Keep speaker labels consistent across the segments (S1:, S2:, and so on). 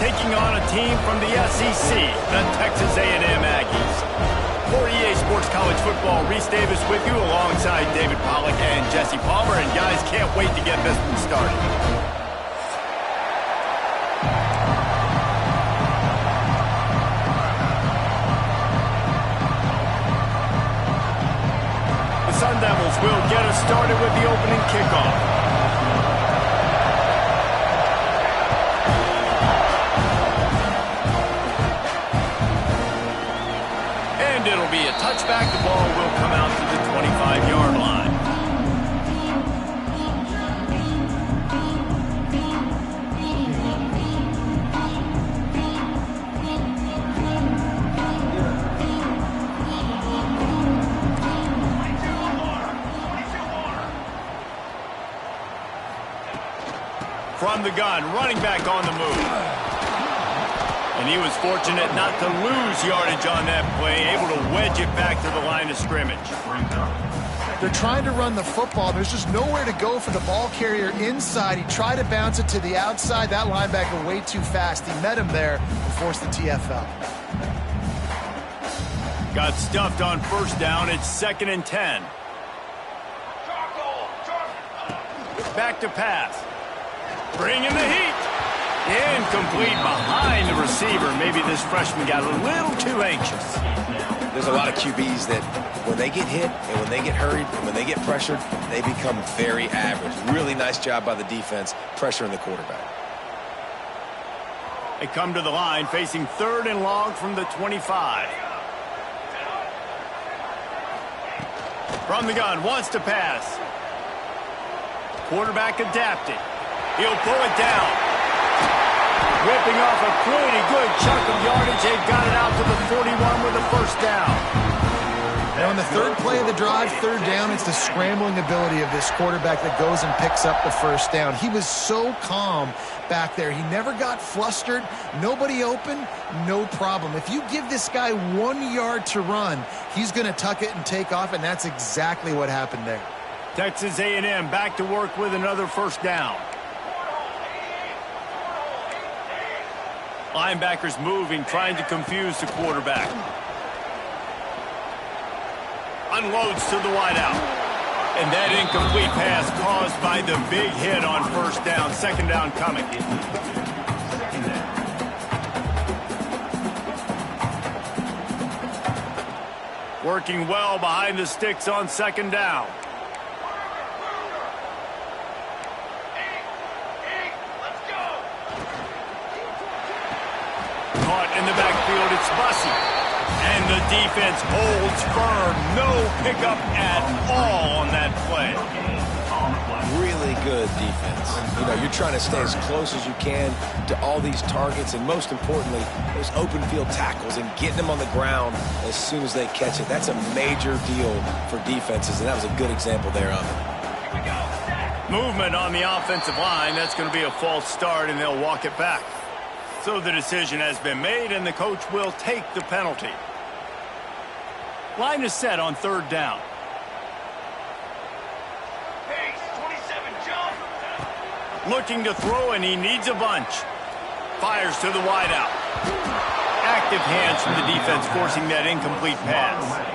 S1: taking on a team from the SEC, the Texas A&M Aggies. For EA Sports College Football, Reese Davis with you alongside David Pollack and Jesse Palmer. And guys, can't wait to get this one started. The Sun Devils will get us started with the opening kickoff. It'll be a touchback. The ball will come out to the 25-yard line. From the gun, running back on the move. And he was fortunate not to lose yardage on that play, able to wedge it back to the line of scrimmage.
S2: They're trying to run the football. There's just nowhere to go for the ball carrier inside. He tried to bounce it to the outside. That linebacker way too fast. He met him there and forced the TFL.
S1: Got stuffed on first down. It's 2nd and 10. Back to pass. Bringing the heat. Incomplete behind the receiver. Maybe this freshman got a little too anxious.
S3: There's a lot of QBs that when they get hit and when they get hurried and when they get pressured, they become very average. Really nice job by the defense pressuring the quarterback.
S1: They come to the line facing 3rd and long from the 25. From the gun, wants to pass. Quarterback adapting. He'll pull it down. Ripping off a pretty good chunk of yardage. They got it out to the 41 with a first down.
S2: Now on the third play of the drive, 3rd down, it's the scrambling ability of this quarterback that goes and picks up the first down. He was so calm back there. He never got flustered. Nobody open, no problem. If you give this guy 1 yard to run, he's going to tuck it and take off, and that's exactly what happened there.
S1: Texas A&M back to work with another first down. Linebackers moving, trying to confuse the quarterback. Unloads to the wideout. And that incomplete pass caused by the big hit on first down. 2nd down coming. Working well behind the sticks on 2nd down. In the backfield, it's Bussey. And the defense holds firm. No pickup at all on that play.
S3: Really good defense. You know, you're trying to stay as close as you can to all these targets, and most importantly, those open field tackles and getting them on the ground as soon as they catch it. That's a major deal for defenses, and that was a good example there of it.
S1: Movement on the offensive line. That's going to be a false start, and they'll walk it back. So the decision has been made, and the coach will take the penalty. Line is set on 3rd down. Looking to throw, and he needs a bunch. Fires to the wideout. Active hands from the defense, forcing that incomplete pass.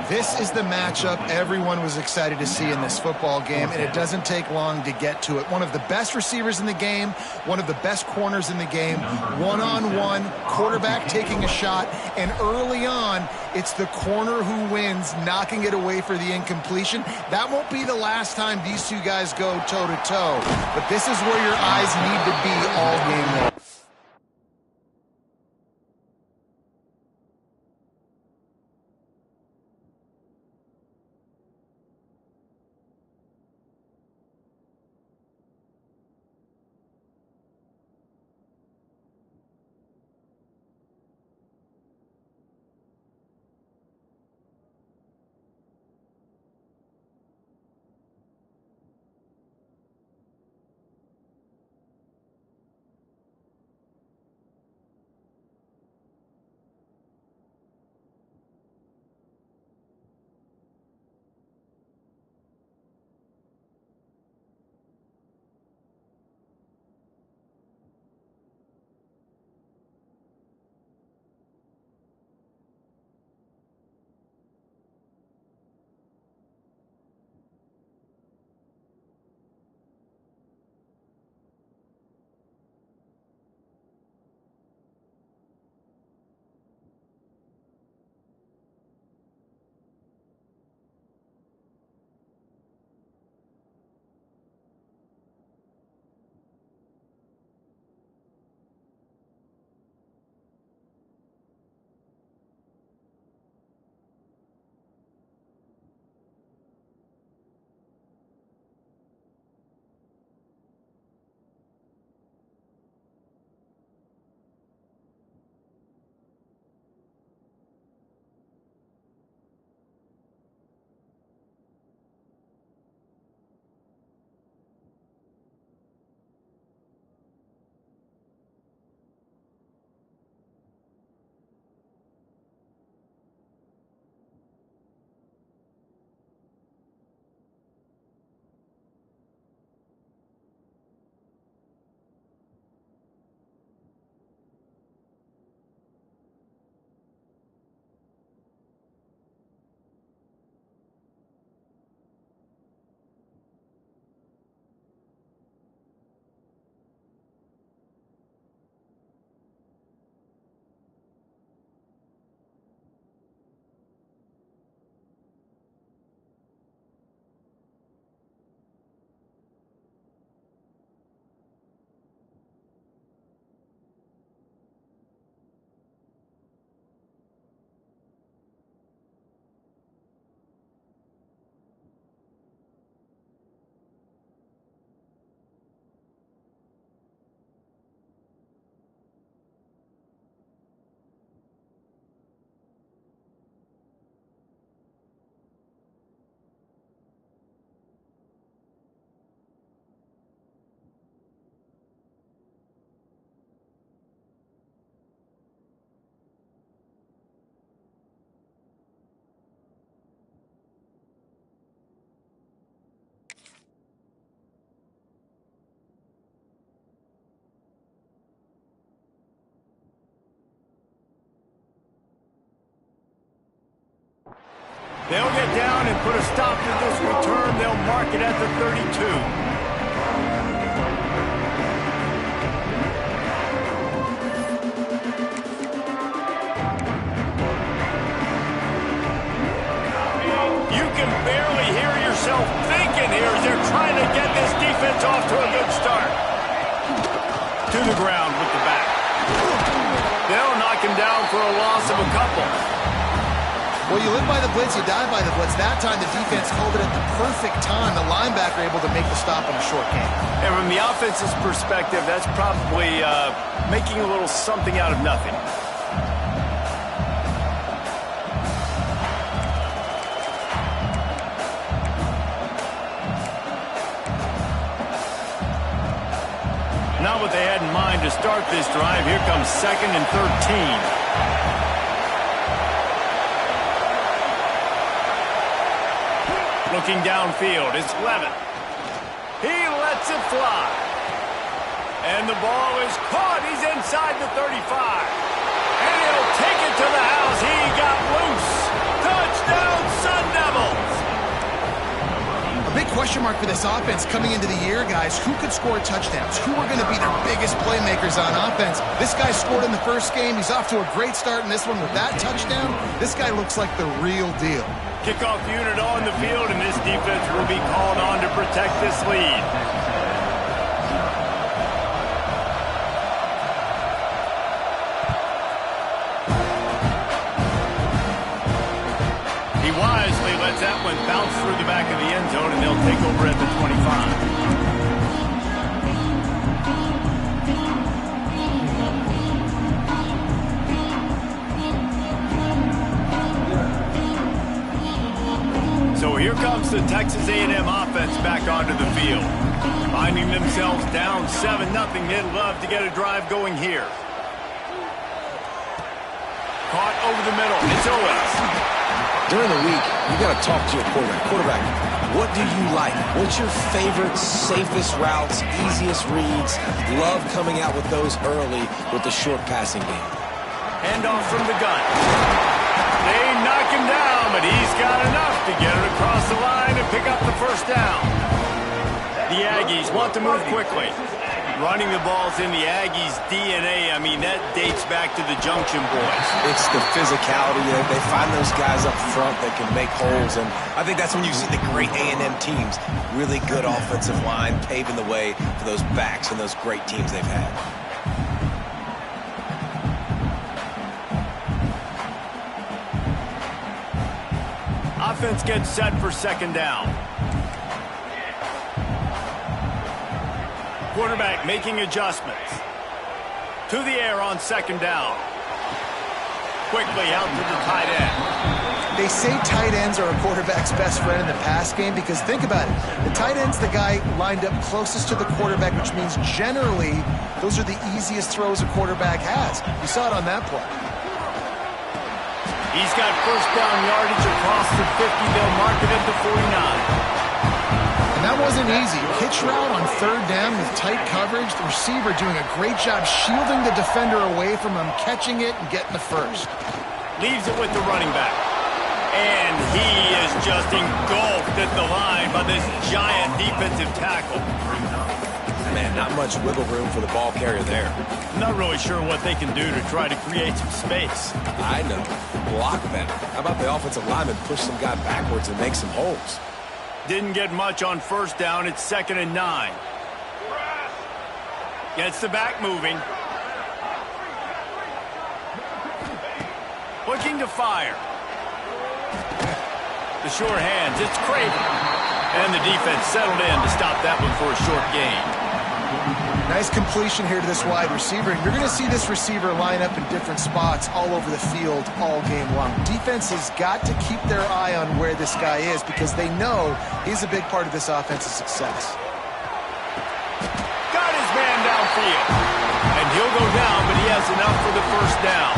S2: This is the matchup everyone was excited to see in this football game, and it doesn't take long to get to it. One of the best receivers in the game, one of the best corners in the game, one-on-one, quarterback taking a shot, and early on, it's the corner who wins, knocking it away for the incompletion. That won't be the last time these two guys go toe-to-toe, but this is where your eyes need to be all game long.
S1: They'll get down and put a stop to this return. They'll mark it at the 32. Barely hear yourself thinking here as they're trying to get this defense off to a good start. To the ground with the back. They'll knock him down for a loss of a couple.
S2: Well, you live by the blitz, you die by the blitz. That time the defense called it at the perfect time. The linebacker able to make the stop in a short game.
S1: And from the offense's perspective, that's probably making a little something out of nothing. Not what they had in mind to start this drive. Here comes 2nd and 13. Looking downfield, it's Levin. He lets it fly. And the ball is caught. He's inside the 35. And he'll take it to the house. He got loose. Touchdown, Sun Devils.
S2: Big question mark for this offense coming into the year, guys. Who could score touchdowns? Who are going to be their biggest playmakers on offense? This guy scored in the first game. He's off to a great start in this one with that touchdown. This guy looks like the real deal.
S1: Kickoff unit on the field, and this defense will be called on to protect this lead. He wisely lets that one bounce through the back of the end zone, and they'll take over at the 25. So here comes the Texas A&M offense back onto the field. Finding themselves down 7-0, they'd love to get a drive going here. Caught over the middle, it's Owens.
S3: During the week, you got to talk to your quarterback. Quarterback, what do you like? What's your favorite, safest routes, easiest reads? Love coming out with those early with the short passing game.
S1: Handoff from the gun. They knock him down, but he's got enough to get it across the line and pick up the first down. The Aggies want to move quickly. Running the ball's in the Aggies' DNA. I mean, that dates back to the Junction Boys.
S3: It's the physicality. They find those guys up front that can make holes, and I think that's when you see the great A&M teams. Really good offensive line paving the way for those backs and those great teams they've had.
S1: Offense gets set for 2nd down. Quarterback making adjustments. To the air on 2nd down. Quickly out to the tight end.
S2: They say tight ends are a quarterback's best friend in the pass game because think about it. The tight end's the guy lined up closest to the quarterback, which means generally those are the easiest throws a quarterback has. You saw it on that play.
S1: He's got first down yardage across the 50. They'll mark it at the 49.
S2: And that wasn't easy. Hitch route on 3rd down with tight coverage. The receiver doing a great job shielding the defender away from him, catching it and getting the first.
S1: Leaves it with the running back. And he is just engulfed at the line by this giant defensive tackle.
S3: Man, not much wiggle room for the ball carrier there.
S1: Not really sure what they can do to try to create some space.
S3: I know. Block better. How about the offensive lineman push some guy backwards and make some holes?
S1: Didn't get much on 1st down. It's 2nd and 9. Gets the back moving. Looking to fire. The short hands. It's Craven. And the defense settled in to stop that one for a short gain.
S2: Nice completion here to this wide receiver. And you're going to see this receiver line up in different spots all over the field all game long. Defense has got to keep their eye on where this guy is because they know he's a big part of this offense's success.
S1: Got his man downfield. And he'll go down, but he has enough for the first down.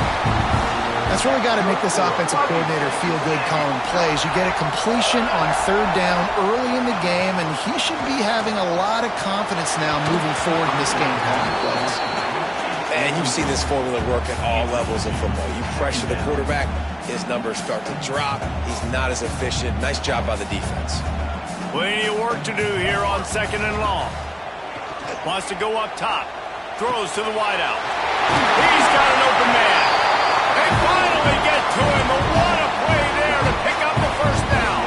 S2: That's really got to make this offensive coordinator feel good calling plays. You get a completion on 3rd down early in the game, and he should be having a lot of confidence now moving forward in this game calling plays.
S3: And you've seen this formula work at all levels of football. You pressure the quarterback, his numbers start to drop. He's not as efficient. Nice job by the defense.
S1: Plenty of work to do here on 2nd and long. Wants to go up top. Throws to the wideout. He's got an open man. They finally get to him. What a play there to pick up the first down.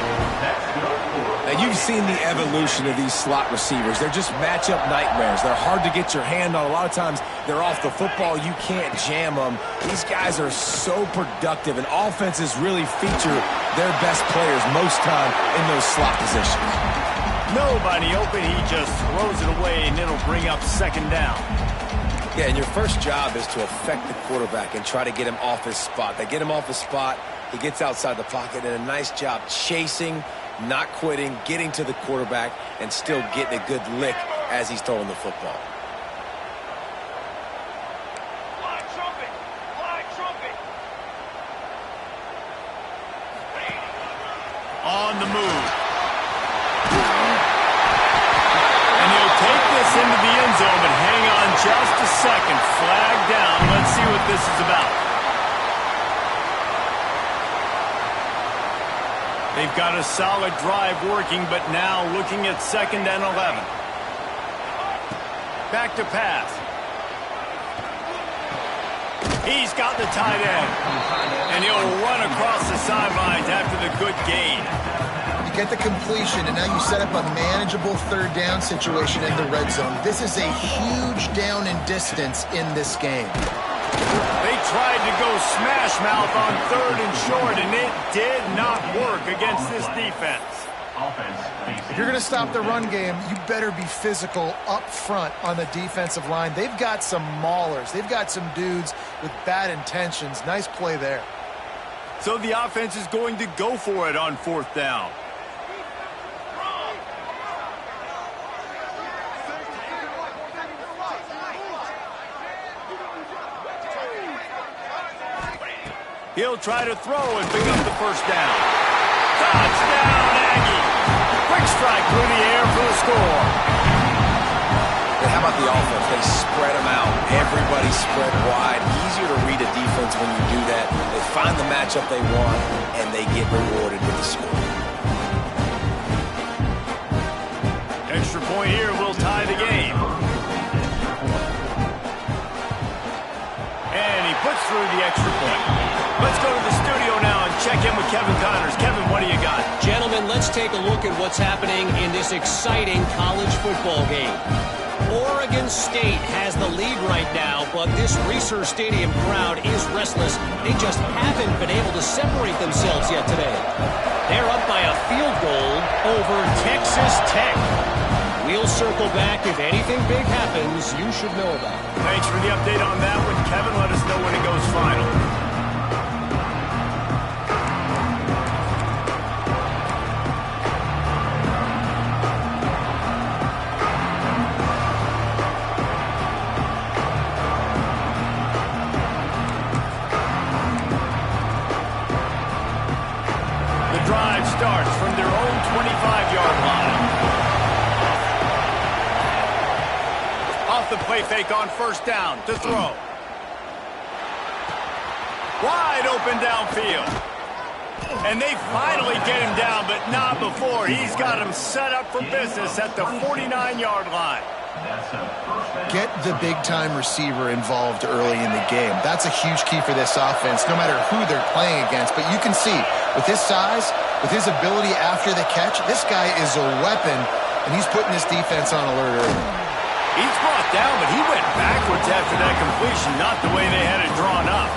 S3: Now, you've seen the evolution of these slot receivers. They're just matchup nightmares. They're hard to get your hand on. A lot of times, they're off the football. You can't jam them. These guys are so productive, and offenses really feature their best players most time in those slot positions.
S1: Nobody open. He just throws it away, and it'll bring up 2nd down.
S3: Yeah, and your first job is to affect the quarterback and try to get him off his spot. They get him off his spot. He gets outside the pocket, and a nice job chasing, not quitting, getting to the quarterback, and still getting a good lick as he's throwing the football.
S1: Fly trumpet! Fly trumpet! On the move. And he'll take this into the end zone, but hang on just a second. Flag down. Let's see what this is about. They've got a solid drive working, but now looking at 2nd and 11. Back to pass. He's got the tight end. And he'll run across the sidelines after the good gain.
S2: You get the completion, and now you set up a manageable 3rd down situation in the red zone. This is a huge down in distance in this game.
S1: They tried to go smash mouth on 3rd and short, and it did not work against this defense.
S2: If you're going to stop the run game, you better be physical up front on the defensive line. They've got some maulers. They've got some dudes with bad intentions. Nice play there.
S1: So the offense is going to go for it on 4th down. He'll try to throw and pick up the first down. Touchdown, Aggie! Quick strike through the air for the score.
S3: And how about the offense? They spread them out. Everybody spread wide. Easier to read a defense when you do that. They find the matchup they want, and they get rewarded with the score.
S1: Extra point here will tie the game. And he puts through the extra point. Let's go to the studio now and check in with Kevin Connors. Kevin, what do you got?
S4: Gentlemen, let's take a look at what's happening in this exciting college football game. Oregon State has the lead right now, but this Reser Stadium crowd is restless. They just haven't been able to separate themselves yet today. They're up by a field goal over Texas Tech. We'll circle back. If anything big happens, you should know about it.
S1: Thanks for the update on that one, Kevin. Let us know when it goes final. The drive starts from their own 25-yard line. Off the play fake on 1st down to throw. Wide open downfield. And they finally get him down, but not before. He's got him set up for business at the 49-yard line.
S2: Get the big-time receiver involved early in the game. That's a huge key for this offense, no matter who they're playing against. But you can see, with his size, with his ability after the catch, this guy is a weapon, and he's putting his defense on alert early.
S1: He's brought down, but he went backwards after that completion, not the way they had it drawn up.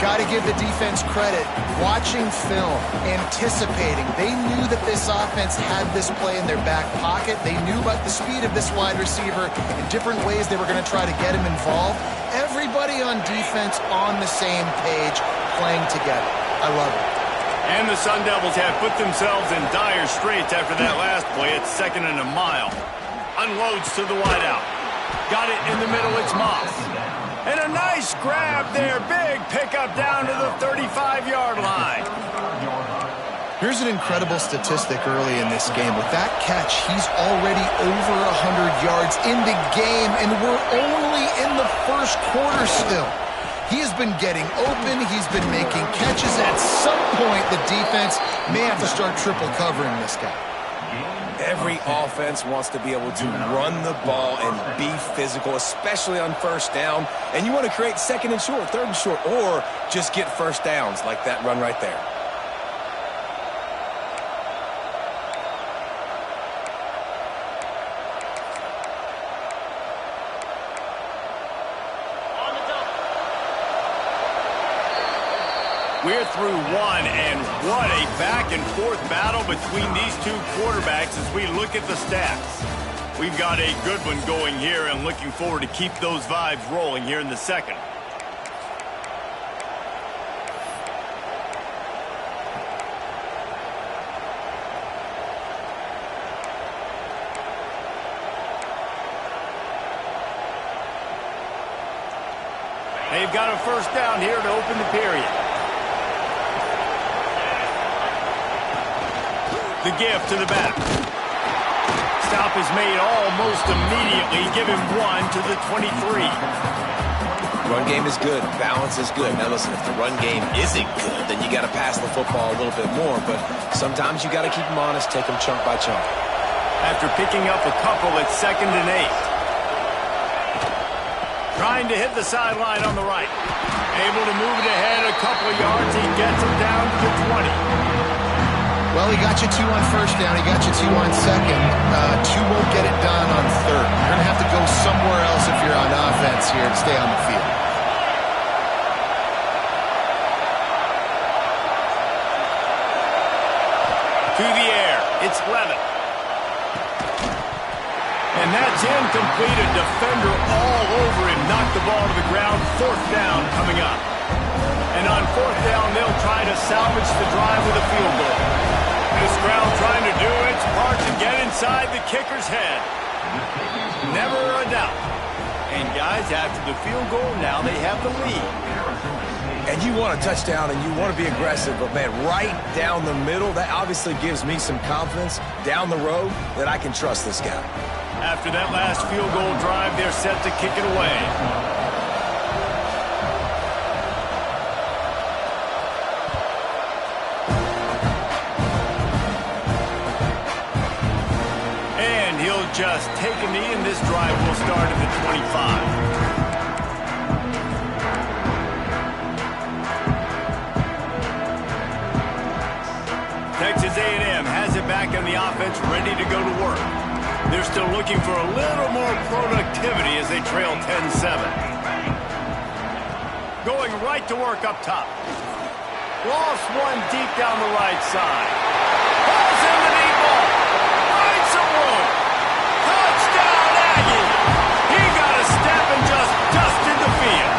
S2: Got to give the defense credit. Watching film, anticipating. They knew that this offense had this play in their back pocket. They knew about the speed of this wide receiver in different ways they were going to try to get him involved. Everybody on defense on the same page, playing together. I love it.
S1: And the Sun Devils have put themselves in dire straits after that last play. It's 2nd and a mile. Unloads to the wideout. Got it in the middle. It's Moss. And a nice grab there. Big pickup down to the 35-yard line.
S2: Here's an incredible statistic early in this game. With that catch, he's already over 100 yards in the game, and we're only in the first quarter still. He has been getting open. He's been making catches. At some point, the defense may have to start triple covering this guy.
S3: Every offense wants to be able to run the ball and be physical, especially on first down. And you want to create second and short, third and short, or just get first downs like that run right there.
S1: We're through one, and what a back-and-forth battle between these two quarterbacks as we look at the stats. We've got a good one going here and looking forward to keep those vibes rolling here in the second. They've got a first down here to open the period. The give to the back. Stop is made almost immediately. Give him 1 to the 23.
S3: Run game is good. Balance is good. Now listen, if the run game isn't good, then you got to pass the football a little bit more. But sometimes you got to keep them honest, take them chunk by chunk.
S1: After picking up a couple, it's 2nd and 8. Trying to hit the sideline on the right. Able to move it ahead a couple of yards. He gets him down to the 20.
S2: Well, he got you 2 on first down. He got you 2 on second. 2 won't get it done on third. You're going to have to go somewhere else if you're on offense here to stay on the field.
S1: To the air. It's Levitt. And that's incomplete. A defender all over him. Knocked the ball to the ground. 4th down coming up. And on 4th down, they'll try to salvage the drive with a field goal. This crowd trying to do its part to get inside the kicker's head. Never a doubt. And guys, after the field goal, now they have the lead.
S3: And you want a touchdown and you want to be aggressive, but man, right down the middle, that obviously gives me some confidence down the road that I can trust this guy.
S1: After that last field goal drive, they're set to kick it away. Just take a knee, and this drive will start at the 25. Texas A&M has it back on the offense, ready to go to work. They're still looking for a little more productivity as they trail 10-7. Going right to work up top. Lost one deep down the right side. Ball's in the deep ball. Finds some room. Touchdown, Aggie! He got a step and just dusted the field.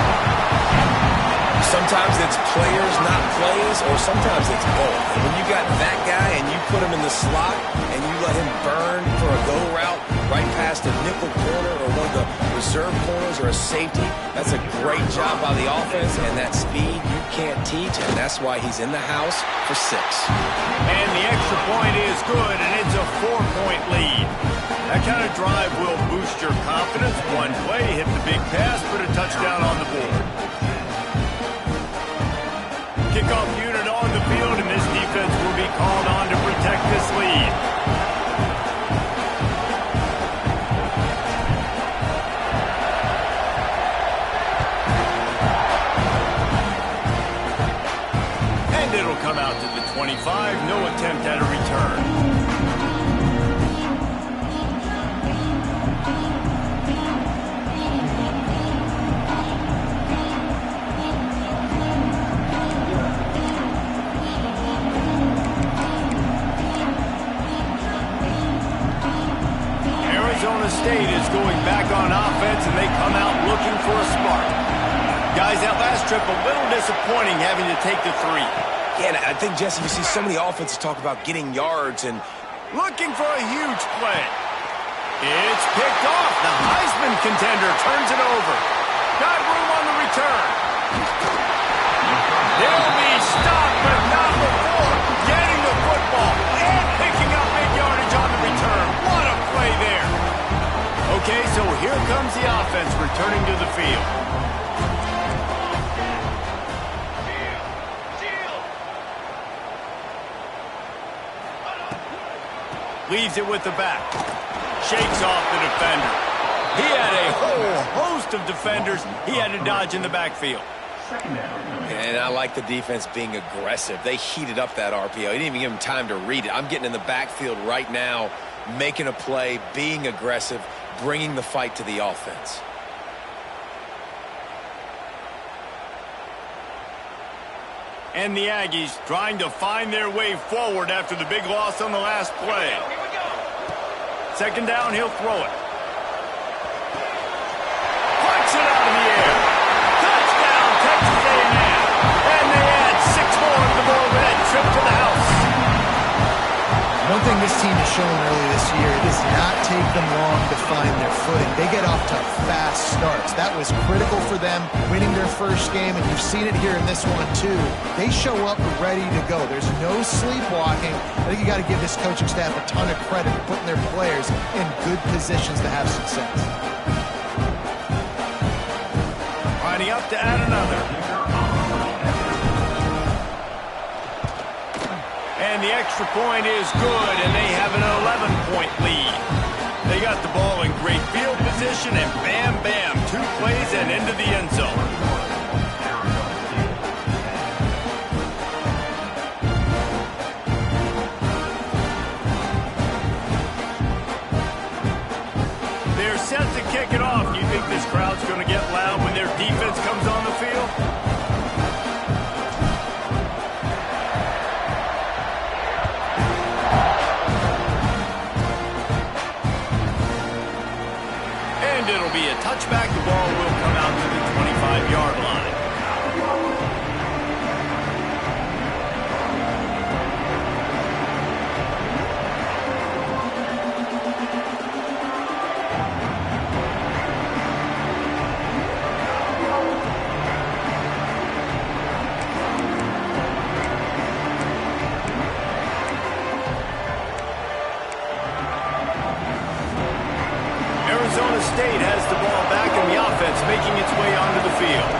S3: Sometimes it's players, not plays, or sometimes it's both. And when you got that guy and you put him in the slot and you let him burn for a go route right past a nickel corner or one of the reserve corners or a safety, that's a great job by the offense, and that speed you can't teach, and that's why he's in the house for 6.
S1: And the extra point is good, and it's a 4-point lead. That kind of drive will boost your confidence. One play, hit the big pass, put a touchdown on the board. Kickoff unit on the field, and this defense will be called on to protect this lead. And it'll come out to the 25. No attempt at a return. Arizona State is going back on offense, and they come out looking for a spark. Guys, that last trip, a little disappointing having to take the 3.
S3: Yeah, and I think, Jesse, you see so many offenses talk about getting yards and
S1: looking for a huge play. It's picked off. The Heisman contender turns it over. Got room on the return. They'll be stopped, but not before getting the football turning to the field. Leaves it with the back. Shakes off the defender. He had a whole host of defenders he had to dodge in the backfield.
S3: And I like the defense being aggressive. They heated up that RPO. He didn't even give him time to read it. I'm getting in the backfield right now, making a play, being aggressive, bringing the fight to the offense.
S1: And the Aggies trying to find their way forward after the big loss on the last play. Second down, he'll throw it. Flicks it out of the air. Touchdown, Texas A&M. And they add 6 more to the board with that trip to the house.
S2: One thing this team has shown early this year, it does not take them long to find their footing. They get off to fast starts. That was critical for them, winning their first game, and you've seen it here in this one too. They show up ready to go. There's no sleepwalking. I think you got to give this coaching staff a ton of credit for putting their players in good positions to have success.
S1: Lining up to add another. And the extra point is good, and they have an 11-point lead. They got the ball in great field position, and bam, bam, 2 plays and into the end zone. They're set to kick it off. Do you think this crowd's going to get loud when their defense comes on the field? It'll be a touchback. The ball will come out to the 25-yard line. Arizona State has the ball back in the offense, making its way onto the field.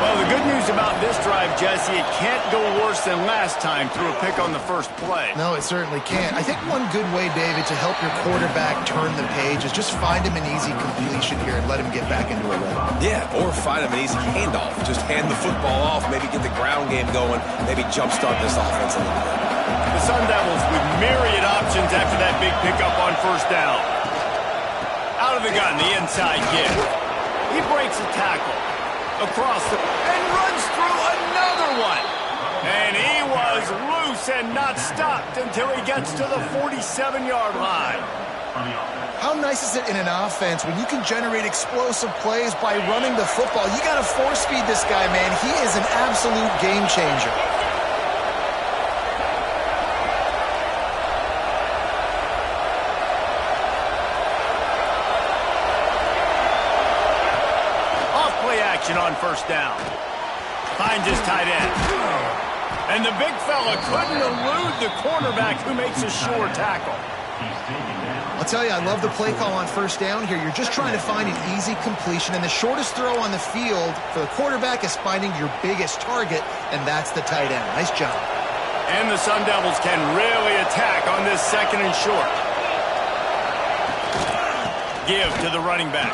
S1: Well, the good news about this drive, Jesse, it can't go worse than last time through a pick on the first play.
S2: No, it certainly can't. I think one good way, David, to help your quarterback turn the page is just find him an easy completion here and let him get back into a rhythm.
S3: Yeah, or find him an easy handoff. Just hand the football off, maybe get the ground game going, maybe jumpstart this offense a little bit.
S1: The Sun Devils with myriad options after that big pickup on first down. Out of the gun, the inside give. He breaks a tackle. Across and runs through another one. And he was loose and not stopped until he gets to the 47-yard line.
S2: How nice is it in an offense when you can generate explosive plays by running the football? You got to force feed this guy, man. He is an absolute game changer.
S1: On first down. Finds his tight end. And the big fella couldn't elude the cornerback who makes a sure tackle.
S2: I'll tell you, I love the play call on first down here. You're just trying to find an easy completion, and the shortest throw on the field for the quarterback is finding your biggest target, and that's the tight end. Nice job.
S1: And the Sun Devils can really attack on this second and short. Give to the running back.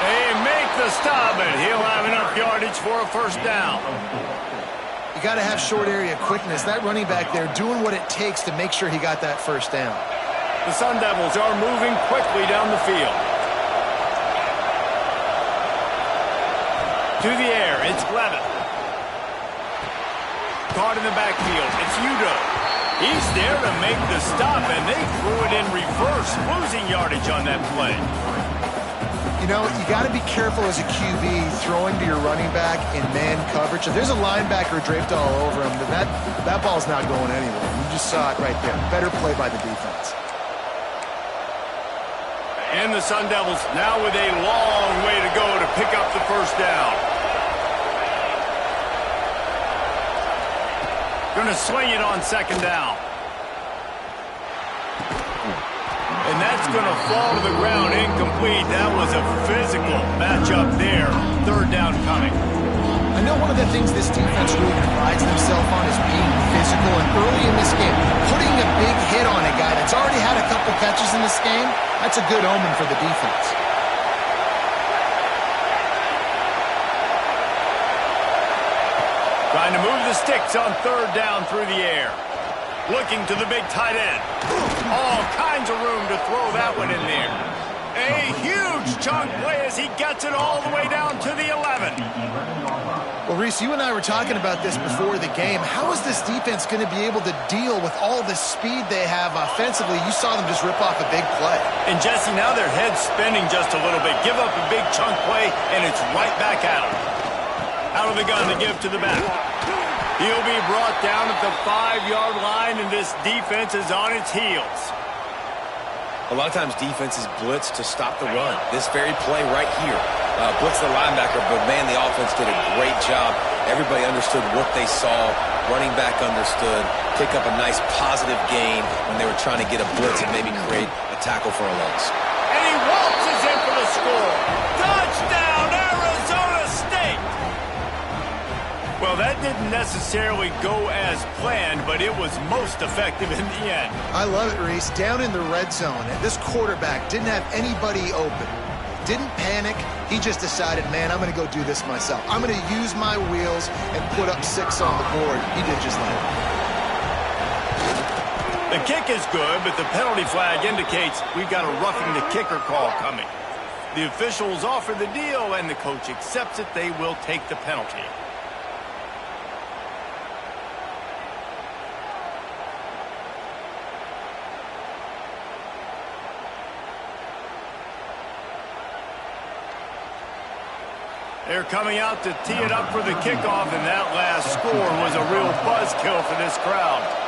S1: They make the stop, and he'll have enough yardage for a first down.
S2: You got to have short area quickness. That running back there doing what it takes to make sure he got that first down.
S1: The Sun Devils are moving quickly down the field. To the air, it's Levitt. Caught in the backfield, it's Udo. He's there to make the stop, and they threw it in reverse, losing yardage on that play.
S2: You know, you got to be careful as a QB throwing to your running back in man coverage. If there's a linebacker draped all over him, then that ball's not going anywhere. You just saw it right there. Better play by the defense.
S1: And the Sun Devils now with a long way to go to pick up the first down. Going to swing it on second down. And that's That's going to fall to the ground incomplete. That was a physical matchup there. Third down coming.
S2: I know one of the things this defense really prides themselves on is being physical, and early in this game, putting a big hit on a guy that's already had a couple catches in this game, that's a good omen for the defense.
S1: Trying to move the sticks on third down through the air. Looking to the big tight end. All kinds of room to throw that one in there. A huge chunk play as he gets it all the way down to the 11.
S2: Well, Reese, you and I were talking about this before the game. How is this defense going to be able to deal with all the speed they have offensively? You saw them just rip off a big play.
S1: And, Jesse, now their head's spinning just a little bit. Give up a big chunk play, and it's right back at them. Out of the gun to give to the back. He'll be brought down at the 5-yard line, and this defense is on its heels.
S3: A lot of times defenses blitz to stop the run. This very play right here, blitz the linebacker, but man, the offense did a great job. Everybody understood what they saw. Running back understood. Pick up a nice positive gain when they were trying to get a blitz and maybe create a tackle for a loss.
S1: And he waltzes in for the score. Touchdown, Arizona State! Well, that didn't necessarily go as planned, but it was most effective in the end.
S2: I love it, Reese. Down in the red zone, and this quarterback didn't have anybody open. Didn't panic. He just decided, man, I'm going to go do this myself. I'm going to use my wheels and put up 6 on the board. He did just that.
S1: The kick is good, but the penalty flag indicates we've got a roughing the kicker call coming. The officials offer the deal, and the coach accepts it. They will take the penalty. They're coming out to tee it up for the kickoff, and that last score was a real buzzkill for this crowd.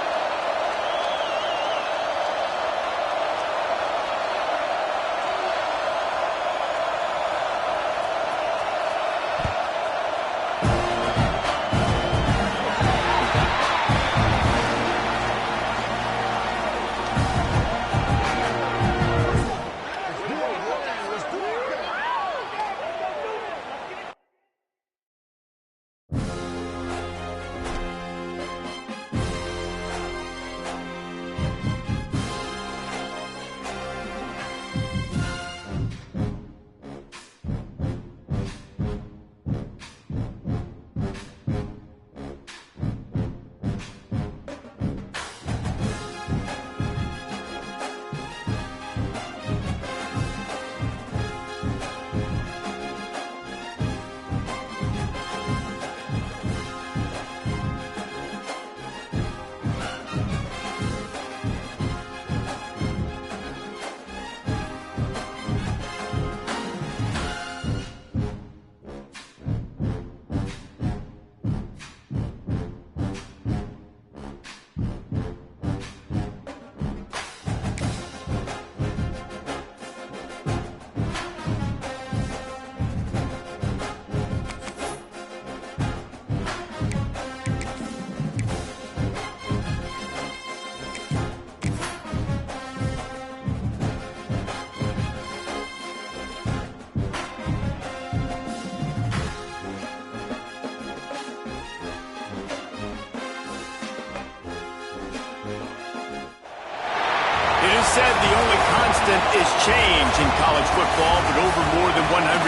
S1: Said the only constant is change in college football, but over more than 150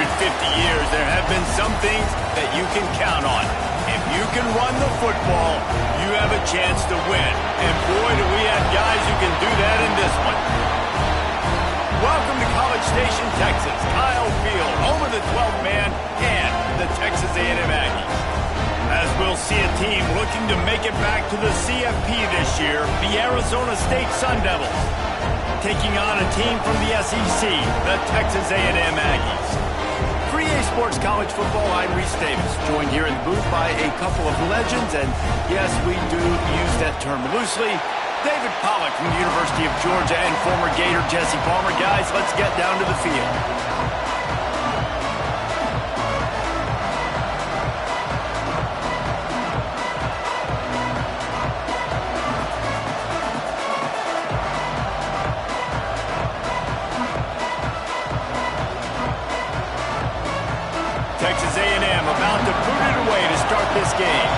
S1: years, there have been some things that you can count on. If you can run the football, you have a chance to win. And boy, do we have guys who can do that in this one. Welcome to College Station, Texas. Kyle Field, home of the 12th man and the Texas A&M Aggies. As we'll see a team looking to make it back to the CFP this year, the Arizona State Sun Devils. Taking on a team from the SEC, the Texas A&M Aggies. For EA Sports College Football, I'm Reese Davis, joined here in the booth by a couple of legends, and yes, we do use that term loosely. David Pollack from the University of Georgia and former Gator Jesse Palmer. Guys, let's get down to the field. this game.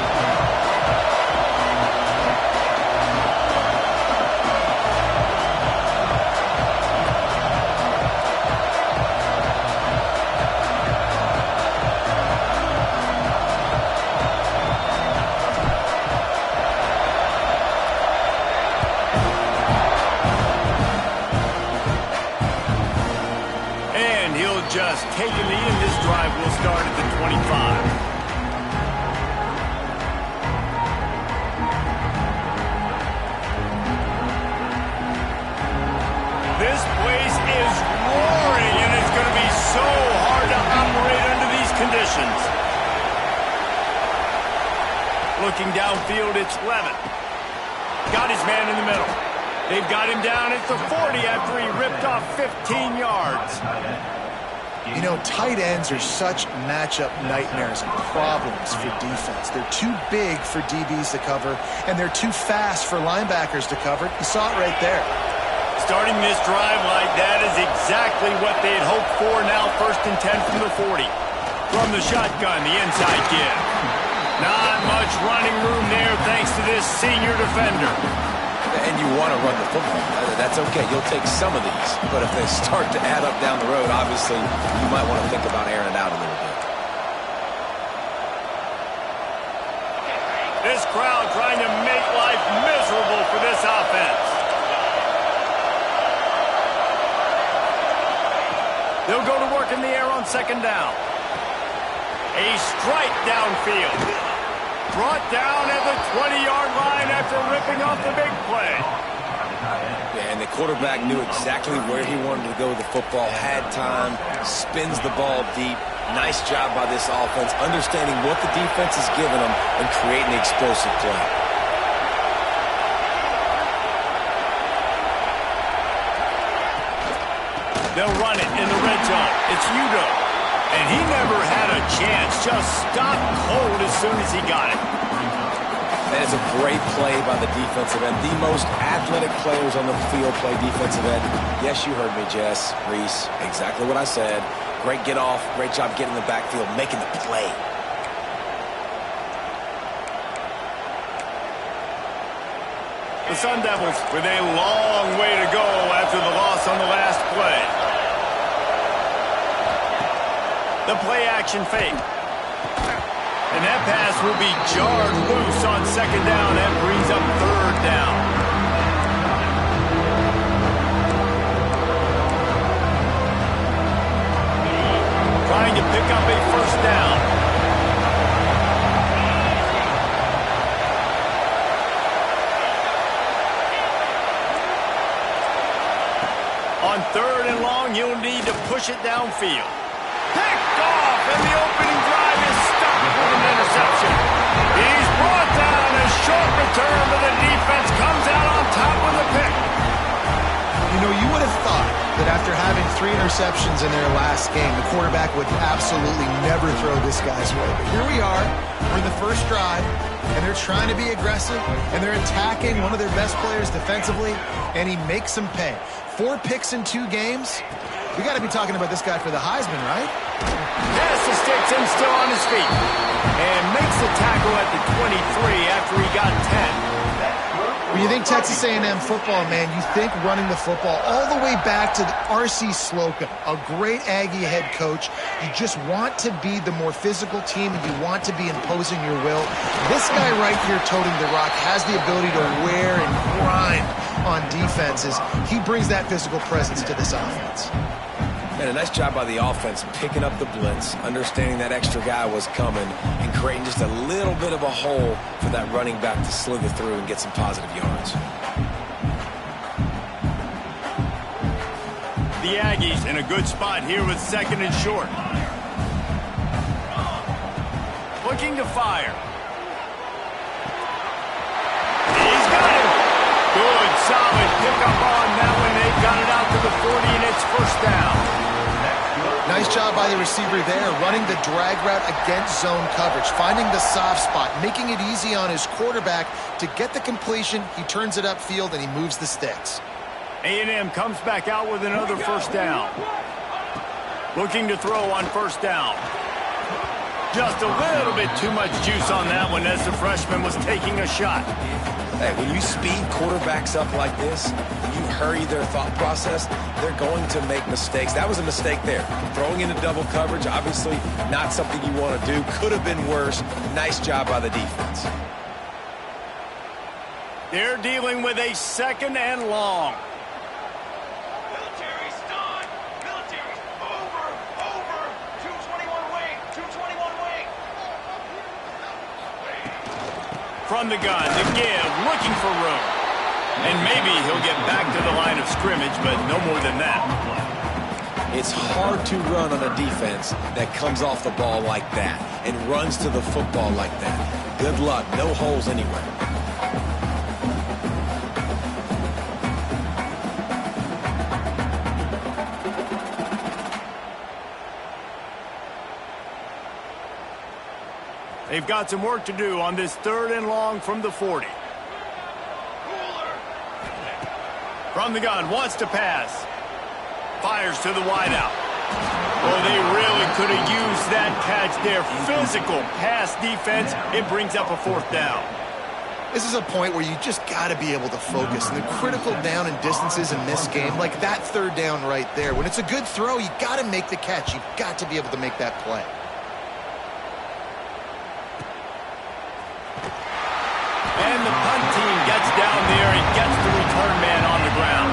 S1: Just taking the lead, and this drive will start at the 25. This place is roaring, and it's going to be so hard to operate under these conditions. Looking downfield, it's Levin. Got his man in the middle. They've got him down at the 40 after he ripped off 15 yards.
S2: You know, tight ends are such matchup nightmares and problems for defense. They're too big for DBs to cover, and they're too fast for linebackers to cover. You saw it right there.
S1: Starting this drive like that is exactly what they had hoped for. Now 1st and 10 from the 40. From the shotgun, the inside give. Not much running room there thanks to this senior defender.
S3: And you want to run the football. That's okay. You'll take some of these. But if they start to add up down the road, obviously, you might want to think about airing it out a little bit.
S1: This crowd trying to make life miserable for this offense. They'll go to work in the air on 2nd down. A strike downfield. Brought down at the 20-yard line after ripping off the big play.
S3: Yeah, and the quarterback knew exactly where he wanted to go with the football, had time, spins the ball deep. Nice job by this offense, understanding what the defense is giving them and creating the explosive play.
S1: They'll run it in the red zone. It's Udo. And he never had a chance. Just stopped cold as soon as he got it.
S3: That is a great play by the defensive end. The most athletic players on the field play defensive end. Yes, you heard me, Jess, Reese. Exactly what I said. Great get off. Great job getting in the backfield, making the play.
S1: The Sun Devils with a long way to go after the loss on the last play. The play-action fake. And that pass will be jarred loose on 2nd down. That brings up 3rd down. Trying to pick up a 1st down. On 3rd and long, you'll need to push it downfield. Picked off, and the opening drive is stopped with an interception. He's brought down. A short return, but the defense comes out on top with a pick.
S2: You know, you would have thought that after having 3 interceptions in their last game, the quarterback would absolutely never throw this guy's way. But here we are. We're in the 1st drive, and they're trying to be aggressive, and they're attacking one of their best players defensively, and he makes them pay. 4 picks in 2 games. We got to be talking about this guy for the Heisman, right?
S1: Pass the sticks and still on his feet. And makes the tackle at the 23 after he got 10.
S2: When you think Texas A&M football, man, you think running the football all the way back to R.C. Slocum, a great Aggie head coach. You just want to be the more physical team, and you want to be imposing your will. This guy right here toting the rock has the ability to wear and grind on defenses. He brings that physical presence to this offense.
S3: And a nice job by the offense picking up the blitz, understanding that extra guy was coming, and creating just a little bit of a hole for that running back to slither through and get some positive yards.
S1: The Aggies in a good spot here with 2nd and short. Looking to fire. He's got it. Good, solid pickup on that one. They've got it out to the 40, and it's 1st down.
S2: Nice job by the receiver there, running the drag route against zone coverage, finding the soft spot, making it easy on his quarterback to get the completion. He turns it upfield, and he moves the sticks.
S1: A&M comes back out with another 1st down. Looking to throw on 1st down. Just a little bit too much juice on that one as the freshman was taking a shot.
S3: Hey, when you speed quarterbacks up like this, you hurry their thought process, they're going to make mistakes. That was a mistake there. Throwing into double coverage, obviously not something you want to do. Could have been worse. Nice job by the defense.
S1: They're dealing with a 2nd and long.
S5: Military's done. Military's over. 221 wing. 221 wing.
S1: From the gun, the give, looking for room. And maybe he'll get back to the line of scrimmage, but no more than that.
S3: It's hard to run on a defense that comes off the ball like that and runs to the football like that. Good luck. No holes anywhere.
S1: They've got some work to do on this 3rd and long from the 40. From the gun, wants to pass. Fires to the wideout. Oh, they really could have used that catch there. Physical pass defense. It brings up a 4th down.
S2: This is a point where you just got to be able to focus. And the critical down and distances in this game, like that 3rd down right there, when it's a good throw, you got to make the catch. You've got to be able to make that play.
S1: And the punt team gets down there and gets the return man on the ground.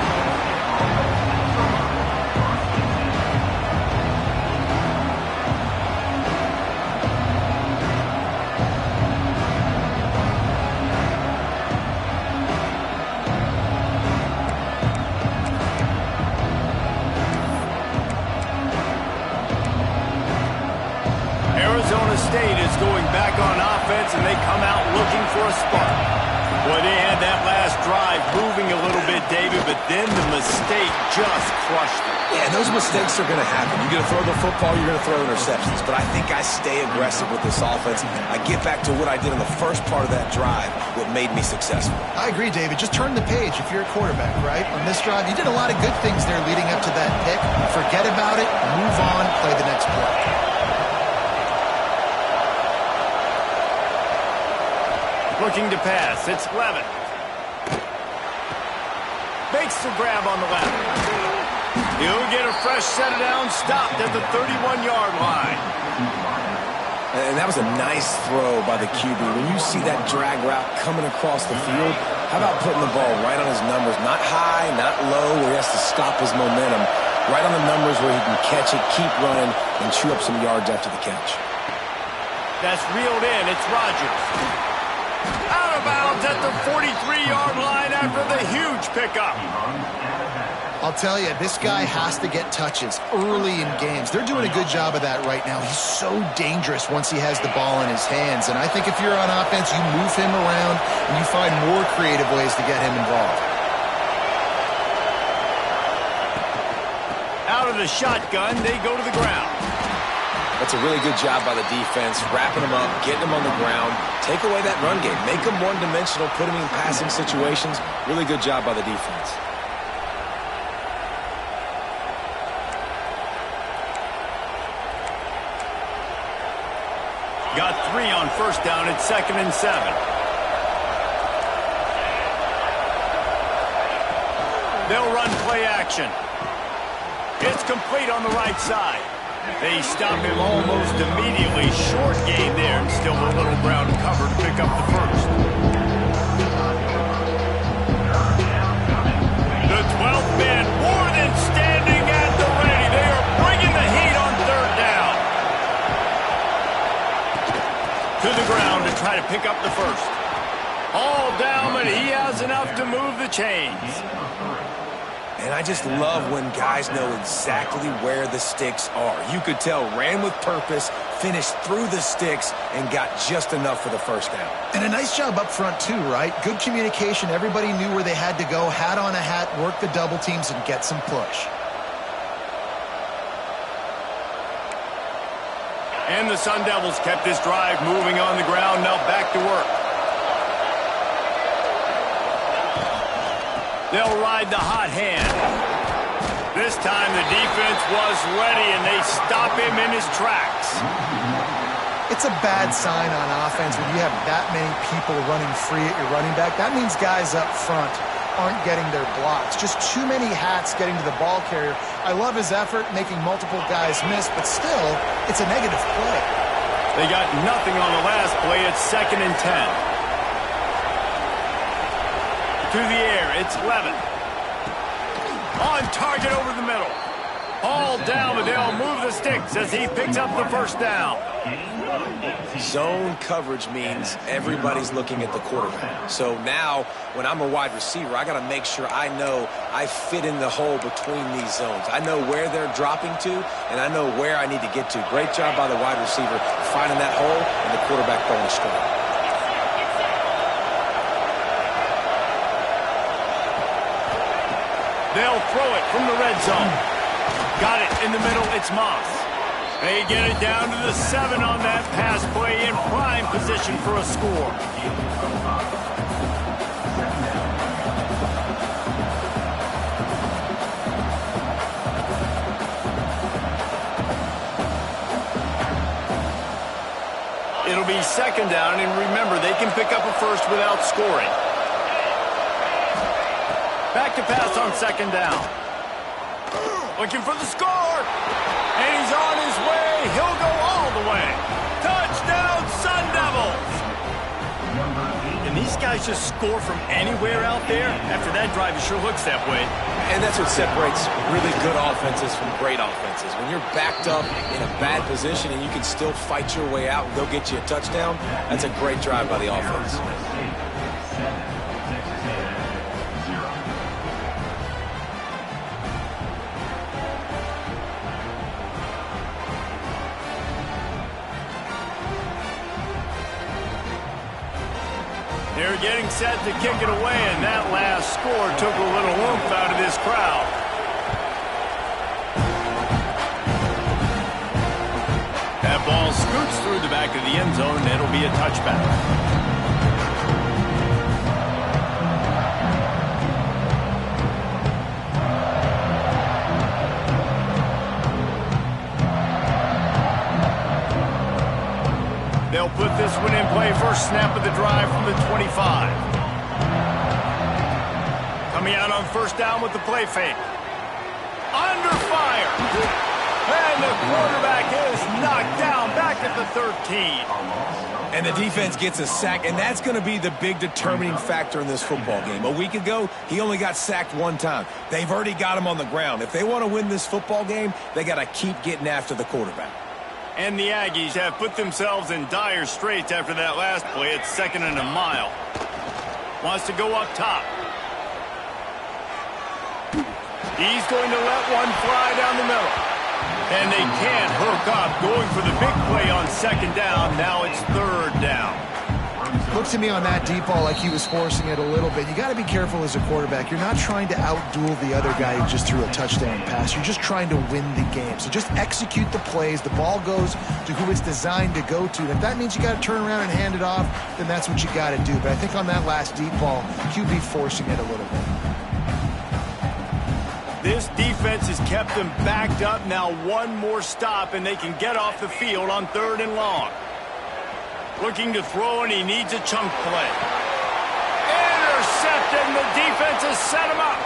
S1: Arizona State is going back on offense, and they come out looking for a spark. Boy, they had that last drive moving a little bit, David, but then the mistake just crushed them.
S3: Yeah, those mistakes are going to happen. You're going to throw the football, you're going to throw interceptions. But I think I stay aggressive with this offense. I get back to what I did in the first part of that drive, what made me successful.
S2: I agree, David. Just turn the page if you're a quarterback, right? On this drive, you did a lot of good things there leading up to that pick. Forget about it, move on, play the next play.
S1: Looking to pass. It's Levin. Makes the grab on the left. He'll get a fresh set of down, stopped at the 31-yard line.
S3: And that was a nice throw by the QB. When you see that drag route coming across the field, how about putting the ball right on his numbers? Not high, not low, where he has to stop his momentum. Right on the numbers where he can catch it, keep running, and chew up some yards after the catch.
S1: That's reeled in. It's Rodgers. Out of bounds at the 43-yard line after the huge pickup.
S2: I'll tell you, this guy has to get touches early in games. They're doing a good job of that right now. He's so dangerous once he has the ball in his hands. And I think if you're on offense, you move him around and you find more creative ways to get him involved.
S1: Out of the shotgun, they go to the ground.
S3: That's a really good job by the defense, wrapping them up, getting them on the ground. Take away that run game. Make them one-dimensional, put them in passing situations. Really good job by the defense.
S1: Got 3 on first down at 2nd and 7. They'll run play action. It's complete on the right side. They stop him almost immediately. Short gain there, and still a little ground cover to pick up the first. The 12th man more than standing at the ready. They are bringing the heat on 3rd down. To the ground to try to pick up the first. All down, but he has enough to move the chains.
S3: And I just love when guys know exactly where the sticks are. You could tell, ran with purpose, finished through the sticks, and got just enough for the first down.
S2: And a nice job up front too, right? Good communication. Everybody knew where they had to go, hat on a hat, work the double teams, and get some push.
S1: And the Sun Devils kept this drive moving on the ground, now back to work. They'll ride the hot hand. This time the defense was ready, and they stop him in his tracks.
S2: It's a bad sign on offense when you have that many people running free at your running back. That means guys up front aren't getting their blocks. Just too many hats getting to the ball carrier. I love his effort, making multiple guys miss, but still, it's a negative play.
S1: They got nothing on the last play. It's 2nd and 10. To the air, it's Levin. On target over the middle. All down, but they'll move the sticks as he picks up the first down.
S3: Zone coverage means everybody's looking at the quarterback. So now, when I'm a wide receiver, I got to make sure I know I fit in the hole between these zones. I know where they're dropping to, and I know where I need to get to. Great job by the wide receiver finding that hole, and the quarterback throwing a strike.
S1: They'll throw it from the red zone. Got it in the middle. It's Moss. They get it down to the 7 on that pass play in prime position for a score. It'll be 2nd down, and remember, they can pick up a first without scoring. Back to pass on 2nd down. Looking for the score. And he's on his way. He'll go all the way. Touchdown, Sun Devils. Can these guys just score from anywhere out there? After that drive, it sure looks that way.
S3: And that's what separates really good offenses from great offenses. When you're backed up in a bad position and you can still fight your way out and go get you a touchdown, that's a great drive by the offense.
S1: They're getting set to kick it away, and that last score took a little oomph out of this crowd. That ball scoots through the back of the end zone, and it'll be a touchback. They'll put this one in play. First snap of the drive from the 25. Coming out on 1st down with the play fake. Under fire. And the quarterback is knocked down back at the 13.
S3: And the defense gets a sack, and that's going to be the big determining factor in this football game. A week ago, he only got sacked 1 time. They've already got him on the ground. If they want to win this football game, they got to keep getting after the quarterback.
S1: And the Aggies have put themselves in dire straits after that last play. It's 2nd and a mile. Wants to go up top. He's going to let one fly down the middle. And they can't hook up. Going for the big play on 2nd down. Now it's 3rd down.
S2: Looked to me on that deep ball like he was forcing it a little bit. You got to be careful as a quarterback. You're not trying to outduel the other guy who just threw a touchdown pass. You're just trying to win the game. So just execute the plays. The ball goes to who it's designed to go to. And if that means you got to turn around and hand it off, then that's what you got to do. But I think on that last deep ball, QB forcing it a little bit.
S1: This defense has kept them backed up. Now one more stop, and they can get off the field on 3rd and long. Looking to throw, and he needs a chunk play. Intercepted, and the defense has set him up.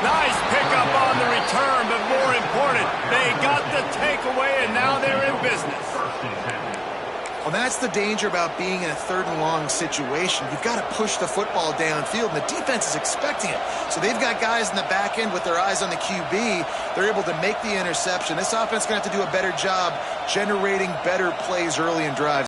S1: Nice pickup on the return, but more important, they got the takeaway, and now they're in business.
S2: Well, that's the danger about being in a 3rd and long situation. You've got to push the football downfield, and the defense is expecting it. So they've got guys in the back end with their eyes on the QB. They're able to make the interception. This offense is going to have to do a better job generating better plays early in drives.